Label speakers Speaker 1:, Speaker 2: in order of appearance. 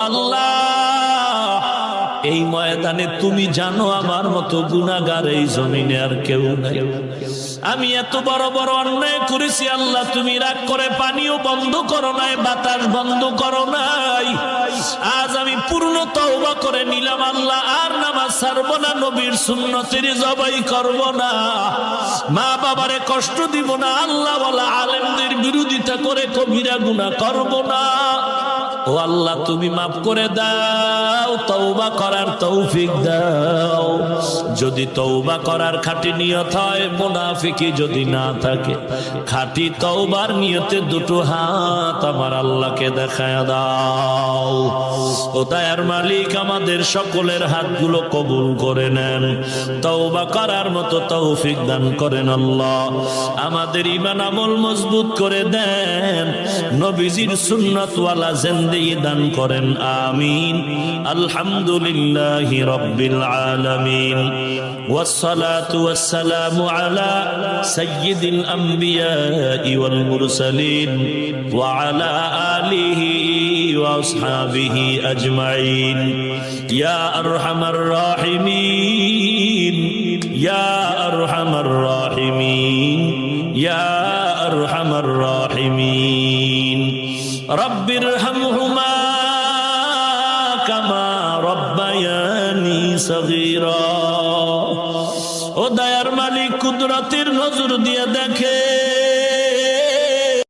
Speaker 1: আল্লাহ, এই ময়দানে তুমি জানো আমার মতো গুনাহগার এই জমিনে আর কেউ নাই। আমি এত বড় বড় অন্যায় করেছি আল্লাহ, তুমি রাগ করে পানিও বন্ধ করো নাই, বাতাস বন্ধ করো নাই। আজ আমি পূর্ণ তওবা করে নিলাম আল্লাহ, আর নামাজ ছাড়বো না, নবীর সুন্নতের জবাই করব না, মা বাবারে কষ্ট দিব না, আল্লাহ ওয়ালা আলেমদের বিরোধিতা করে কবিরা গুনাহ করব না। ও আল্লাহ, তুমি মাফ করে দাও, তওবা করার তৌফিক দাও। যদি তওবা করার খাঁটি নিয়ত হয়, মুনাফিকি যদি না থাকে, খাঁটি তওবার নিয়তে দুটো হাত আমার আল্লাহকে দেখায় দাও। ও দয়ার মালিক, আমাদের সকলের হাতগুলো কবুল করে নেন, তওবা করার মতো তৌফিক দান করেন আল্লাহ। আমাদের ঈমান আমল মজবুত করে দেন, নবীজির সুন্নাতওয়ালা জিন্দেগি দান করেন, আমিন। আলহামদুলিল্লাহি রাব্বিল আলামিন, ওয়াসসালাতু ওয়াসসালামু আলা সাইয়্যিদিল আমবিয়াই ওয়াল মুরসালিন ওয়া আলা আলিহি ওয়া আসহাবিহি আজমাইন। ইয়া আরহামার রাহিমিন, ইয়া আরহামার রাহিমিন, ইয়া আরহামার রাহিমিন। রব্বির হামহুমা কামা রব্বায়ানি সগীরা। ও দয়ার মালিক, কুদরতের নজর দিয়ে দেখে